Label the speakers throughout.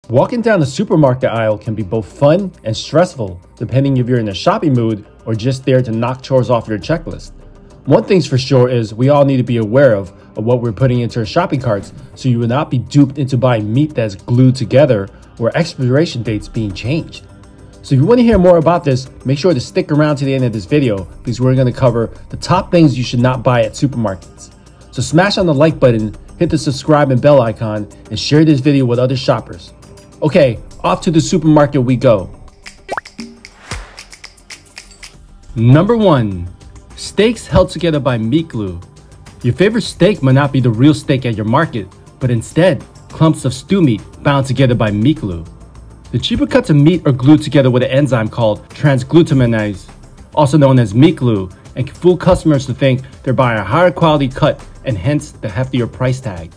Speaker 1: Walking down the supermarket aisle can be both fun and stressful, depending if you're in a shopping mood or just there to knock chores off your checklist. One thing's for sure is we all need to be aware of what we're putting into our shopping carts so you will not be duped into buying meat that's glued together or expiration dates being changed. So if you want to hear more about this, make sure to stick around to the end of this video because we're going to cover the top things you should not buy at supermarkets. So smash on the like button, hit the subscribe and bell icon, and share this video with other shoppers. Okay, off to the supermarket we go. Number 1. Steaks held together by meat glue. Your favorite steak might not be the real steak at your market, but instead, clumps of stew meat bound together by meat glue. The cheaper cuts of meat are glued together with an enzyme called transglutaminase, also known as meat glue, and can fool customers to think they're buying a higher quality cut and hence the heftier price tag.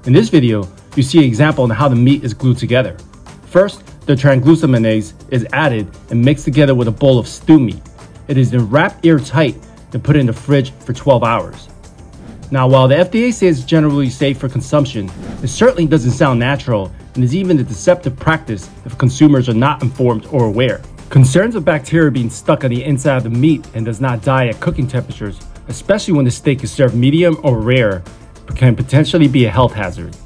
Speaker 1: In this video, you see an example on how the meat is glued together. First, the transglutaminase is added and mixed together with a bowl of stew meat. It is then wrapped airtight and put in the fridge for 12 hours. Now, while the FDA says it's generally safe for consumption, it certainly doesn't sound natural and is even a deceptive practice if consumers are not informed or aware. Concerns of bacteria being stuck on the inside of the meat and does not die at cooking temperatures, especially when the steak is served medium or rare, can potentially be a health hazard.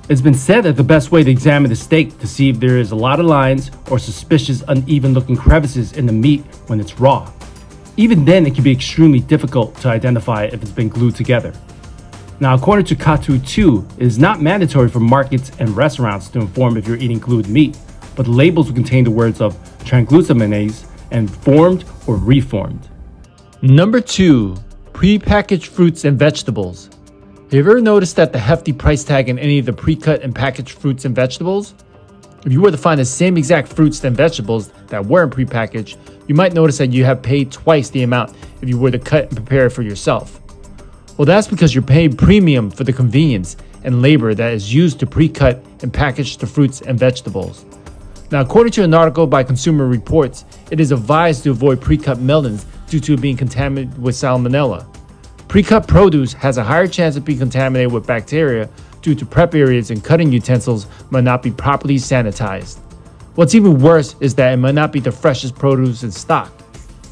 Speaker 1: It's been said that the best way to examine the steak to see if there is a lot of lines or suspicious uneven looking crevices in the meat when it's raw. Even then, it can be extremely difficult to identify if it's been glued together. Now, according to Katu 2, it is not mandatory for markets and restaurants to inform if you're eating glued meat, but the labels will contain the words of transglutaminase and formed or reformed. Number 2. Prepackaged fruits and vegetables. Have you ever noticed that the hefty price tag in any of the pre-cut and packaged fruits and vegetables? If you were to find the same exact fruits and vegetables that weren't prepackaged, you might notice that you have paid twice the amount if you were to cut and prepare it for yourself. Well, that's because you're paying premium for the convenience and labor that is used to pre-cut and package the fruits and vegetables. Now, according to an article by Consumer Reports, it is advised to avoid pre-cut melons due to being contaminated with salmonella. Pre-cut produce has a higher chance of being contaminated with bacteria due to prep areas and cutting utensils might not be properly sanitized. What's even worse is that it might not be the freshest produce in stock.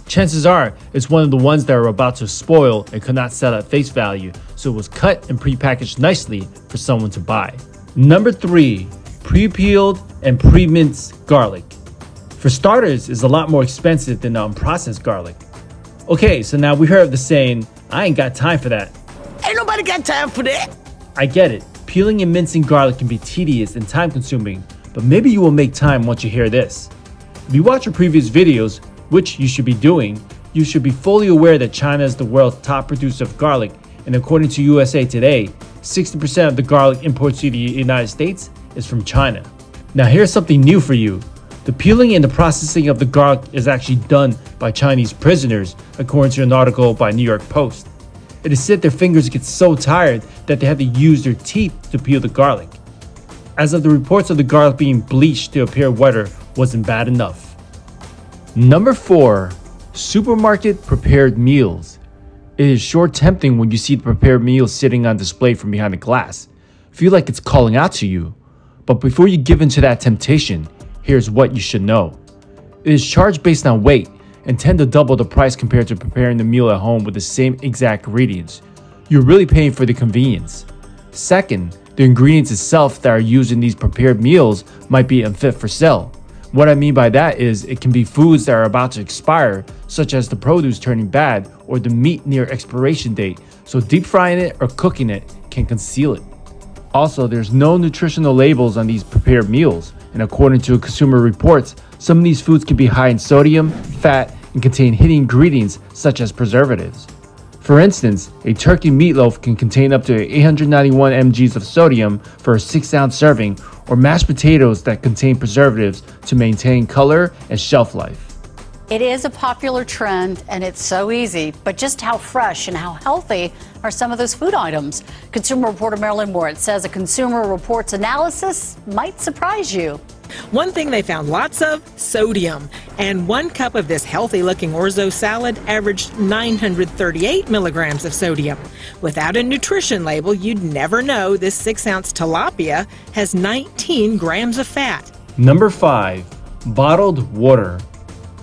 Speaker 1: Chances are it's one of the ones that are about to spoil and could not sell at face value, so it was cut and pre-packaged nicely for someone to buy. Number 3. Prepeeled and preminced garlic. For starters, it's a lot more expensive than unprocessed garlic. Okay, so now we heard the saying, I ain't got time for that.
Speaker 2: Ain't nobody got time for that.
Speaker 1: I get it. Peeling and mincing garlic can be tedious and time consuming, but maybe you will make time once you hear this. If you watch our previous videos, which you should be doing, you should be fully aware that China is the world's top producer of garlic, and according to USA Today, 60% of the garlic imports to the United States is from China. Now here's something new for you. The peeling and the processing of the garlic is actually done by Chinese prisoners, according to an article by New York Post. It is said their fingers get so tired that they have to use their teeth to peel the garlic. As of the reports of the garlic being bleached to appear wetter wasn't bad enough. Number 4. Supermarket prepared meals. It is sure tempting when you see the prepared meals sitting on display from behind the glass. Feel like it's calling out to you. But before you give in to that temptation, here's what you should know. It is charged based on weight and tend to double the price compared to preparing the meal at home with the same exact ingredients. You're really paying for the convenience. Second, the ingredients itself that are used in these prepared meals might be unfit for sale. What I mean by that is it can be foods that are about to expire, such as the produce turning bad or the meat near expiration date, so deep frying it or cooking it can conceal it. Also, there's no nutritional labels on these prepared meals, and according to Consumer Reports, some of these foods can be high in sodium, fat, and contain hidden ingredients such as preservatives. For instance, a turkey meatloaf can contain up to 891 mg of sodium for a 6-ounce serving, or mashed potatoes that contain preservatives to maintain color and shelf life.
Speaker 3: It is a popular trend and it's so easy, but just how fresh and how healthy are some of those food items? Consumer reporter Marilyn Moritz says a Consumer Reports analysis might surprise you.
Speaker 2: One thing they found lots of: sodium.
Speaker 4: And 1 cup of this healthy-looking orzo salad averaged 938 milligrams of sodium. Without a nutrition label, you'd never know this 6-ounce tilapia has 19 grams of fat.
Speaker 1: Number 5. Bottled water.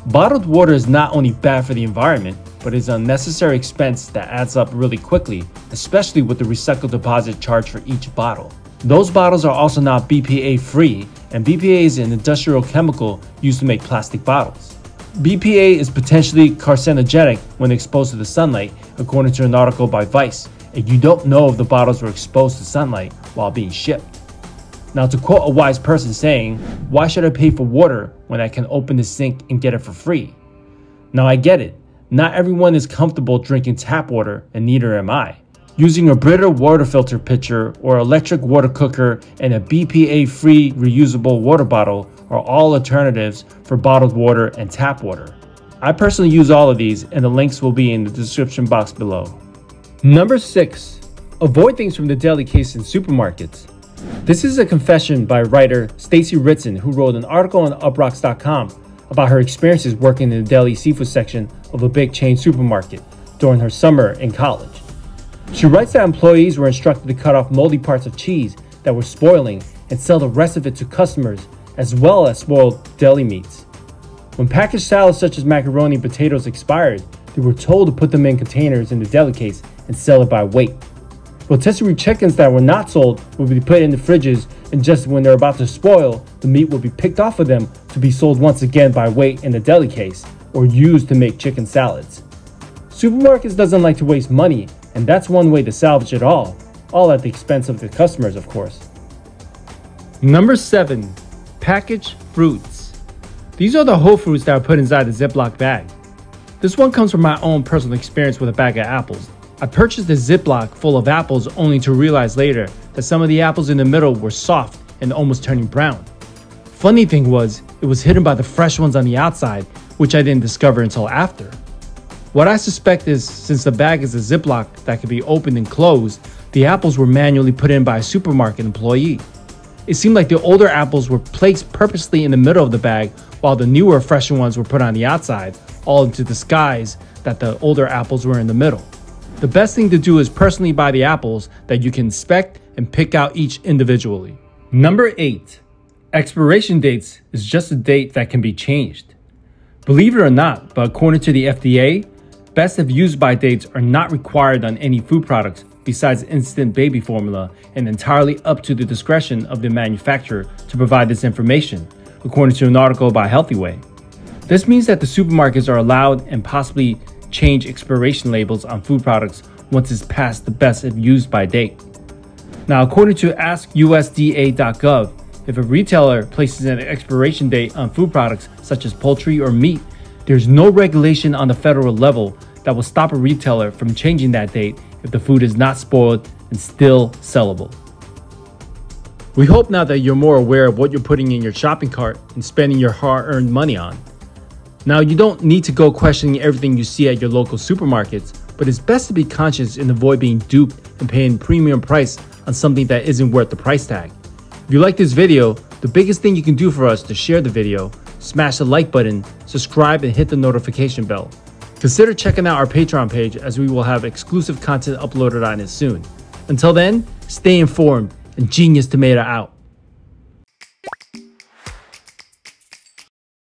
Speaker 1: Bottled water is not only bad for the environment, but is an unnecessary expense that adds up really quickly, especially with the recycled deposit charged for each bottle. Those bottles are also not BPA free, and BPA is an industrial chemical used to make plastic bottles. BPA is potentially carcinogenic when exposed to the sunlight, according to an article by Vice, and you don't know if the bottles were exposed to sunlight while being shipped. Now, to quote a wise person saying, "Why should I pay for water when I can open the sink and get it for free?" Now, I get it. Not everyone is comfortable drinking tap water, and neither am I. Using a Brita water filter pitcher or electric water cooker and a BPA-free reusable water bottle are all alternatives for bottled water and tap water. I personally use all of these, and the links will be in the description box below. Number 6. Avoid things from the deli case in supermarkets. This is a confession by writer Stacy Ritson, who wrote an article on uprocks.com about her experiences working in the deli seafood section of a big chain supermarket during her summer in college. She writes that employees were instructed to cut off moldy parts of cheese that were spoiling and sell the rest of it to customers, as well as spoiled deli meats. When packaged salads such as macaroni and potatoes expired, they were told to put them in containers in the deli case and sell it by weight. Rotisserie chickens that were not sold would be put in the fridges, and just when they're about to spoil, the meat would be picked off of them to be sold once again by weight in the deli case, or used to make chicken salads. Supermarkets doesn't like to waste money, and that's one way to salvage it all at the expense of the customers, of course. Number 7. Packaged fruits. These are the whole fruits that are put inside the Ziploc bag. This one comes from my own personal experience with a bag of apples. I purchased a Ziploc full of apples only to realize later that some of the apples in the middle were soft and almost turning brown. Funny thing was, it was hidden by the fresh ones on the outside, which I didn't discover until after. What I suspect is, since the bag is a Ziploc that can be opened and closed, the apples were manually put in by a supermarket employee. It seemed like the older apples were placed purposely in the middle of the bag, while the newer, fresher ones were put on the outside, all to disguise that the older apples were in the middle. The best thing to do is personally buy the apples that you can inspect and pick out each individually. Number 8. Expiration dates is just a date that can be changed. Believe it or not, but according to the FDA, best if used by dates are not required on any food products besides instant baby formula, and entirely up to the discretion of the manufacturer to provide this information, according to an article by Healthy Way. This means that the supermarkets are allowed and possibly change expiration labels on food products once it's past the best if used by date. Now, according to AskUSDA.gov, if a retailer places an expiration date on food products such as poultry or meat, there's no regulation on the federal level that will stop a retailer from changing that date if the food is not spoiled and still sellable. We hope now that you're more aware of what you're putting in your shopping cart and spending your hard-earned money on. Now, you don't need to go questioning everything you see at your local supermarkets, but it's best to be conscious and avoid being duped and paying premium price on something that isn't worth the price tag. If you like this video, the biggest thing you can do for us is to share the video, smash the like button, subscribe, and hit the notification bell. Consider checking out our Patreon page, as we will have exclusive content uploaded on it soon. Until then, stay informed and Genius Tomato out.